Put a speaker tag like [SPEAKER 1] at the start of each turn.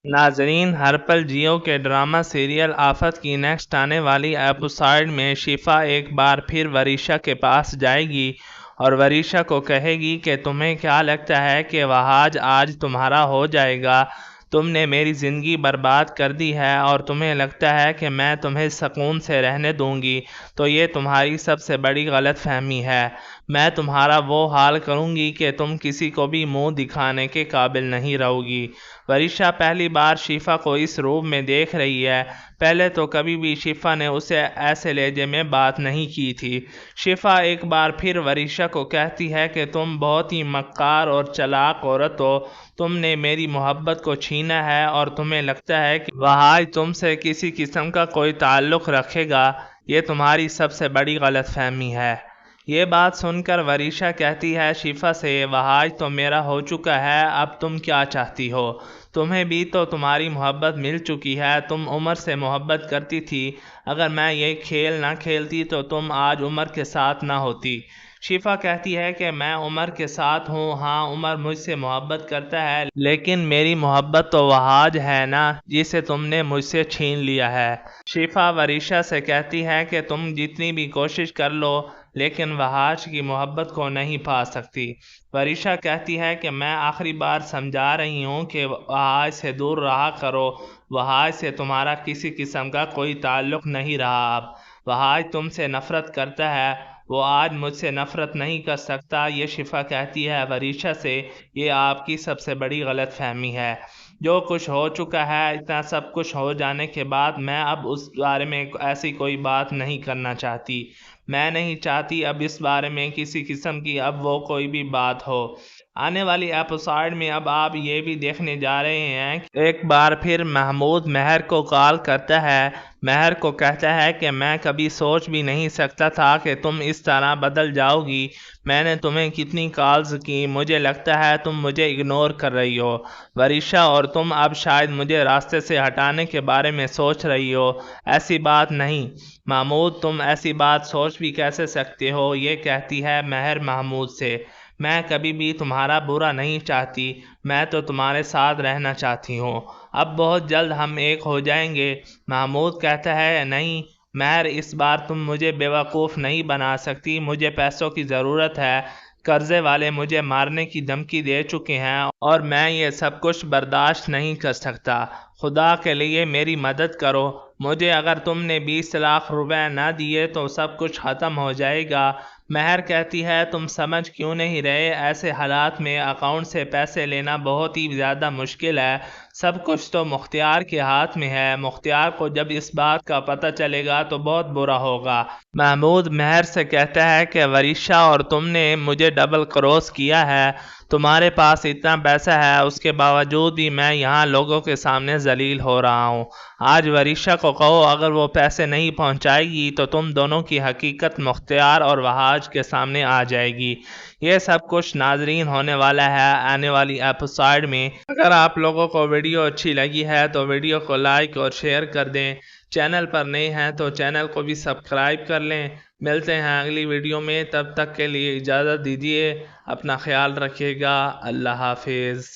[SPEAKER 1] ناظرین، ہر پل جیو کے drama serial آفت کی نیکسٹ آنے والی ایپیسوڈ میں شفا ایک بار پھر وریشا کے پاس جائے گی اور وریشا کو کہے گی کہ تمہیں کیا لگتا ہے کہ وہاج آج تمہارا ہو جائے گا؟ تم نے میری زندگی برباد کر دی ہے اور تمہیں لگتا ہے کہ میں تمہیں سکون سے رہنے دوں گی، تو یہ تمہاری سب سے بڑی غلط فہمی ہے۔ میں تمہارا وہ حال کروں گی کہ تم کسی کو بھی منہ دکھانے کے قابل نہیں رہو گی۔ وریشا پہلی بار شفا کو اس روپ میں دیکھ رہی ہے۔ پہلے تو کبھی بھی شفا نے اسے ایسے لہجے میں بات نہیں کی تھی۔ شفا ایک بار پھر وریشا کو کہتی ہے کہ تم بہت ہی مکار اور چلاک عورت ہو، تم نے میری محبت کو چھینا ہے اور تمہیں لگتا ہے کہ وہاج تم سے کسی قسم کا کوئی تعلق رکھے گا، یہ تمہاری سب سے بڑی غلط فہمی ہے۔ یہ بات سن کر وریشا کہتی ہے شفا سے، وہاج تو میرا ہو چکا ہے، اب تم کیا چاہتی ہو؟ تمہیں بھی تو تمہاری محبت مل چکی ہے، تم عمر سے محبت کرتی تھی، اگر میں یہ کھیل نہ کھیلتی تو تم آج عمر کے ساتھ نہ ہوتی۔ شفا کہتی ہے کہ میں عمر کے ساتھ ہوں، ہاں عمر مجھ سے محبت کرتا ہے، لیکن میری محبت تو وہاج ہے نا جسے تم نے مجھ سے چھین لیا ہے۔ شفا وریشا سے کہتی ہے کہ تم جتنی بھی کوشش کر لو لیکن وہاج کی محبت کو نہیں پا سکتی۔ وریشا کہتی ہے کہ میں آخری بار سمجھا رہی ہوں کہ وہاج سے دور رہا کرو، وہاج سے تمہارا کسی قسم کا کوئی تعلق نہیں رہا اب۔ وہاج تم سے نفرت کرتا ہے، وہ آج مجھ سے نفرت نہیں کر سکتا، یہ شفا کہتی ہے وریشا سے، یہ آپ کی سب سے بڑی غلط فہمی ہے۔ جو کچھ ہو چکا ہے، اتنا سب کچھ ہو جانے کے بعد میں اب اس بارے میں ایسی کوئی بات نہیں کرنا چاہتی۔ میں نہیں چاہتی اب اس بارے میں کسی قسم کی اب وہ کوئی بھی بات ہو۔ آنے والی ایپیسوڈ میں اب آپ یہ بھی دیکھنے جا رہے ہیں کہ ایک بار پھر محمود مہر کو کال کرتا ہے، مہر کو کہتا ہے کہ میں کبھی سوچ بھی نہیں سکتا تھا کہ تم اس طرح بدل جاؤ گی، میں نے تمہیں کتنی کالز کی، مجھے لگتا ہے تم مجھے اگنور کر رہی ہو وریشا، اور تم اب شاید مجھے راستے سے ہٹانے کے بارے میں سوچ رہی ہو، ایسی بات نہیں محمود، تم ایسی بات سوچ بھی کیسے سکتے ہو؟ یہ کہتی ہے مہر محمود سے، میں کبھی بھی تمہارا برا نہیں چاہتی، میں تو تمہارے ساتھ رہنا چاہتی ہوں، اب بہت جلد ہم ایک ہو جائیں گے۔ محمود کہتا ہے نہیں مہر، اس بار تم مجھے بیوقوف نہیں بنا سکتی، مجھے پیسوں کی ضرورت ہے، قرضے والے مجھے مارنے کی دھمکی دے چکے ہیں اور میں یہ سب کچھ برداشت نہیں کر سکتا، خدا کے لیے میری مدد کرو، مجھے اگر تم نے 20 لاکھ روپے نہ دیے تو سب کچھ ختم ہو جائے گا۔ مہر کہتی ہے تم سمجھ کیوں نہیں رہے، ایسے حالات میں اکاؤنٹ سے پیسے لینا بہت ہی زیادہ مشکل ہے، سب کچھ تو مختار کے ہاتھ میں ہے، مختار کو جب اس بات کا پتہ چلے گا تو بہت برا ہوگا۔ محمود مہر سے کہتا ہے کہ وریشا اور تم نے مجھے ڈبل کراس کیا ہے، تمہارے پاس اتنا پیسہ ہے اس کے باوجود بھی میں یہاں لوگوں کے سامنے ذلیل ہو رہا ہوں، آج وریشا کو کہو اگر وہ پیسے نہیں پہنچائے گی تو تم دونوں کی حقیقت مختار اور وہاج کے سامنے آ جائے گی۔ یہ سب کچھ ناظرین ہونے والا ہے آنے والی ایپیسوڈ میں۔ اگر آپ لوگوں کو ویڈیو اچھی لگی ہے تو ویڈیو کو لائک اور شیئر کر دیں، چینل پر نئے ہیں تو چینل کو بھی سبسکرائب کر لیں۔ ملتے ہیں اگلی ویڈیو میں، تب تک کے لیے اجازت دیجیے، اپنا خیال رکھیے گا، اللہ حافظ۔